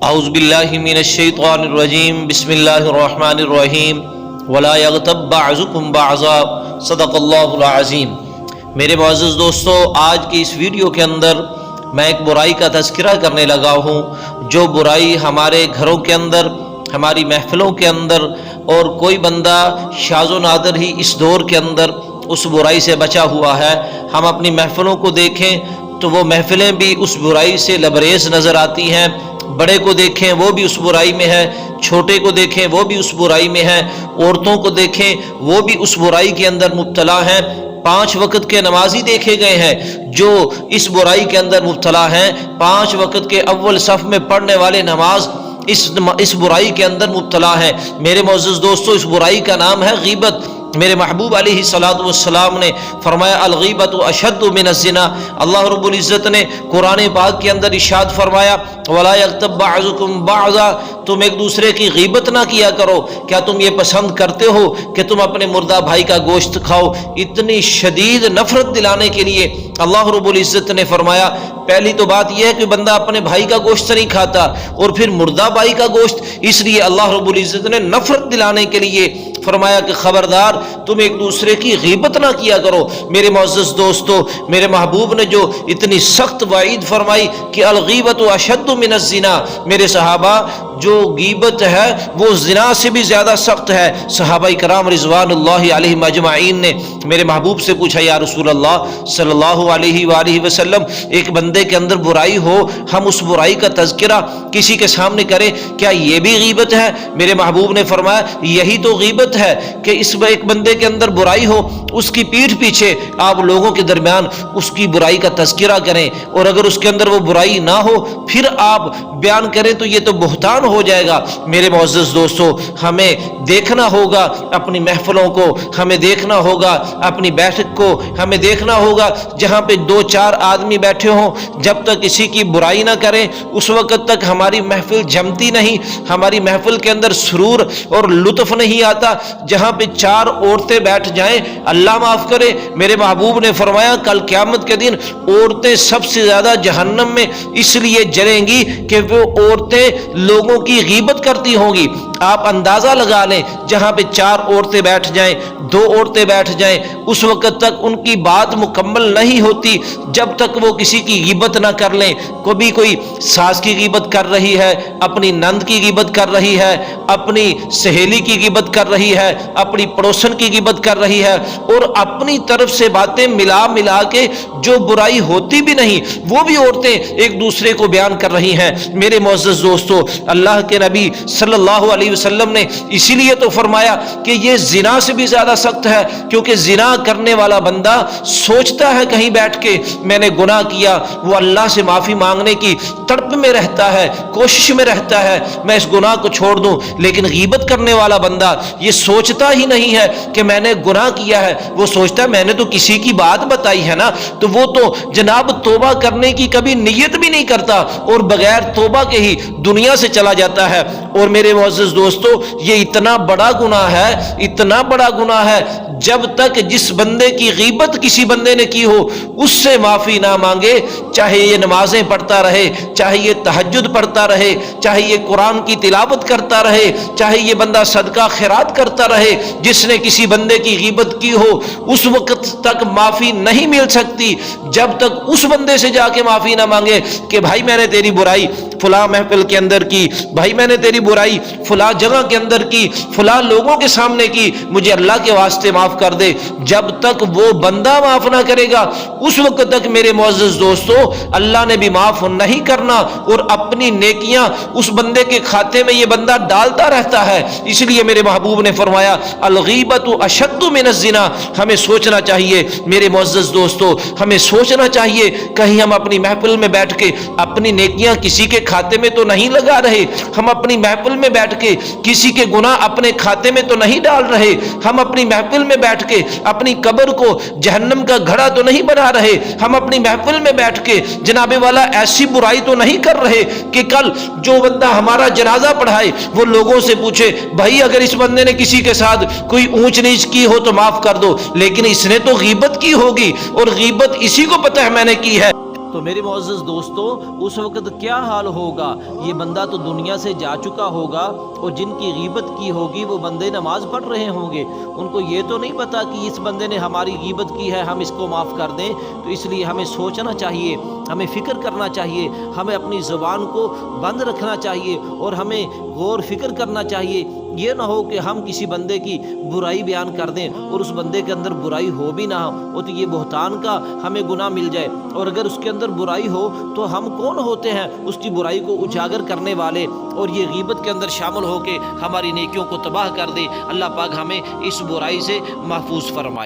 اعوذ باللہ من الشیطان الرجیم بسم اللہ الرحمن الرحیم ولا یغتب بعضکم بعضا صدق اللہ العظیم۔ میرے معزز دوستو، آج کی اس ویڈیو کے اندر میں ایک برائی کا تذکرہ کرنے لگا ہوں، جو برائی ہمارے گھروں کے اندر، ہماری محفلوں کے اندر، اور کوئی بندہ شاذ و نادر ہی اس دور کے اندر اس برائی سے بچا ہوا ہے۔ ہم اپنی محفلوں کو دیکھیں تو وہ محفلیں بھی اس برائی سے لبریز نظر آتی ہیں، بڑے کو دیکھیں وہ بھی اس برائی میں ہے، چھوٹے کو دیکھیں وہ بھی اس برائی میں ہے، عورتوں کو دیکھیں وہ بھی اس برائی کے اندر مبتلا ہیں۔ 5 وقت کے نمازی دیکھے گئے ہیں جو اس برائی کے اندر مبتلا ہیں۔ 5 وقت کے اول صف میں پڑھنے والے نماز اس برائی کے اندر مبتلا ہیں۔ میرے معزز دوستو، اس برائی کا نام ہے غیبت۔ میرے محبوب علیہ الصلوۃ والسلام نے فرمایا الغیبۃ اشد من الزنا۔ اللہ رب العزت نے قرآن پاک کے اندر ارشاد فرمایا ولا یغتب بعضکم بعضا، تم ایک دوسرے کی غیبت نہ کیا کرو۔ کیا تم یہ پسند کرتے ہو کہ تم اپنے مردہ بھائی کا گوشت کھاؤ؟ اتنی شدید نفرت دلانے کے لیے اللہ رب العزت نے فرمایا پہلی تو بات یہ ہے کہ بندہ اپنے بھائی کا گوشت نہیں کھاتا، اور پھر مردہ بھائی کا گوشت، اس لیے اللہ رب العزت نے نفرت دلانے کے لیے فرمایا کہ خبردار تم ایک دوسرے کی غیبت نہ کیا کرو۔ میرے معزز دوستو، میرے محبوب نے جو اتنی سخت وعید فرمائی کہ الغیبۃ اشد من الزنا، میرے صحابہ جو غیبت ہے وہ زنا سے بھی زیادہ سخت ہے۔ صحابہ کرام رضوان اللہ علیہم اجمعین نے میرے محبوب سے پوچھا یا رسول اللہ صلی اللہ علیہ وآلہ وسلم، ایک بندے کے اندر برائی ہو، ہم اس برائی کا تذکرہ کسی کے سامنے کریں، کیا یہ بھی غیبت ہے؟ میرے محبوب نے فرمایا یہی تو غیبت ہے کہ اس میں ایک بندے کے اندر برائی ہو، اس کی پیٹھ پیچھے آپ لوگوں کے درمیان اس کی برائی کا تذکرہ کریں، اور اگر اس کے اندر وہ برائی نہ ہو پھر آپ بیان کریں تو یہ تو بہتان ہو جائے گا۔ میرے معزز دوستو، ہمیں دیکھنا ہوگا اپنی محفلوں کو، ہمیں دیکھنا ہوگا اپنی بیٹھک کو، ہمیں دیکھنا ہوگا جہاں پہ 2-4 آدمی بیٹھے ہوں، جب تک کسی کی برائی نہ کریں اس وقت تک ہماری محفل جمتی نہیں، ہماری محفل کے اندر سرور اور لطف نہیں آتا۔ جہاں پہ 4 عورتیں بیٹھ جائیں، اللہ معاف کرے، میرے محبوب نے فرمایا کل قیامت کے دن عورتیں سب سے زیادہ جہنم میں اس لیے جلیں گی کہ وہ عورتیں لوگوں کی غیبت کرتی ہوں گی۔ آپ اندازہ لگا لیں، جہاں پہ 4 عورتیں بیٹھ جائیں، 2 عورتیں بیٹھ جائیں، اس وقت تک ان کی بات مکمل نہیں ہوتی جب تک وہ کسی کی غیبت نہ کر لیں۔ کبھی کوئی ساس کی غیبت کر رہی ہے، اپنی نند کی غیبت کر رہی ہے، اپنی سہیلی کی غیبت کر رہی ہے، اپنی پڑوسن کی غیبت کر رہی ہے، اور اپنی طرف سے باتیں ملا کے جو برائی ہوتی بھی نہیں وہ بھی عورتیں ایک دوسرے کو بیان کر رہی ہیں۔ میرے معزز دوستو، اللہ کے نبی صلی اللہ علیہ وسلم نے اسی لیے تو فرمایا کہ یہ زنا سے بھی زیادہ سخت ہے، کیونکہ زنا کرنے والا بندہ سوچتا ہے کہیں بیٹھ کے میں نے گناہ کیا، وہ اللہ سے معافی مانگنے کی تڑپ میں رہتا ہے، کوشش میں رہتا ہے میں اس گناہ کو چھوڑ دوں، لیکن غیبت کرنے والا بندہ یہ سوچتا ہی نہیں ہے کہ میں نے گناہ کیا ہے، وہ سوچتا ہے میں نے تو کسی کی بات بتائی ہے نا، تو وہ تو جناب توبہ کرنے کی کبھی نیت بھی نہیں کرتا، اور بغیر توبہ کے ہی دنیا سے چلا جاتا ہے۔ اور میرے معزز دوستو، یہ اتنا بڑا گناہ ہے، اتنا بڑا گناہ ہے، جب تک جس بندے کی غیبت کسی بندے نے کی ہو اس سے معافی نہ مانگے، چاہے یہ نمازیں پڑھتا رہے، چاہے یہ تہجد پڑھتا رہے، چاہے یہ قرآن کی تلاوت کرتا رہے، چاہے یہ بندہ صدقہ خیرات کرتا رہے، جس نے کسی بندے کی غیبت کی ہو اس وقت تک معافی نہیں مل سکتی جب تک اس بندے سے جا کے معافی نہ مانگے کہ بھائی میں نے تیری برائی فلاں محفل کے اندر کی، بھائی میں نے تیری برائی فلاں جگہ کے اندر کی، فلاں لوگوں کے سامنے کی، مجھے اللہ کے واسطے معاف کر دے۔ جب تک وہ بندہ معاف نہ کرے گا اس وقت تک میرے معزز دوستو اللہ نے بھی معاف نہیں کرنا، اور اپنی نیکیاں اس بندے کے کھاتے میں یہ بندہ ڈالتا رہتا ہے۔ اس لیے میرے محبوب نے فرمایا الغیبۃ اشد من الزنا۔ ہمیں سوچنا چاہیے میرے معزز دوستو، ہمیں سوچنا چاہیے کہیں ہم اپنی محفل میں بیٹھ کے اپنی نیکیاں کسی کے کھاتے میں تو نہیں لگا رہے، ہم اپنی محفل میں بیٹھ کے کسی کے گناہ اپنے کھاتے میں تو نہیں ڈال رہے، ہم اپنی محفل میں بیٹھ کے اپنی قبر کو جہنم کا گھڑا تو نہیں بنا رہے، ہم اپنی محفل میں بیٹھ کے جناب والا ایسی برائی تو نہیں کر رہے کہ کل جو بندہ ہمارا جنازہ پڑھائے وہ لوگوں سے پوچھے بھائی اگر اس بندے نے کسی کے ساتھ کوئی اونچ نیچ کی ہو تو معاف کر دو، لیکن اس نے تو غیبت کی ہوگی اور غیبت اسی کو پتہ ہے میں نے کی ہے۔ تو میرے معزز دوستو اس وقت کیا حال ہوگا؟ یہ بندہ تو دنیا سے جا چکا ہوگا اور جن کی غیبت کی ہوگی وہ بندے نماز پڑھ رہے ہوں گے، ان کو یہ تو نہیں پتا کہ اس بندے نے ہماری غیبت کی ہے، ہم اس کو معاف کر دیں۔ تو اس لیے ہمیں سوچنا چاہیے، ہمیں فکر کرنا چاہیے، ہمیں اپنی زبان کو بند رکھنا چاہیے اور ہمیں غور فکر کرنا چاہیے۔ یہ نہ ہو کہ ہم کسی بندے کی برائی بیان کر دیں اور اس بندے کے اندر برائی ہو بھی نہ ہو تو یہ بہتان کا ہمیں گناہ مل جائے، اور اگر اس کے اندر برائی ہو تو ہم کون ہوتے ہیں اس کی برائی کو اجاگر کرنے والے، اور یہ غیبت کے اندر شامل ہو کے ہماری نیکیوں کو تباہ کر دے۔ اللہ پاک ہمیں اس برائی سے محفوظ فرمائے۔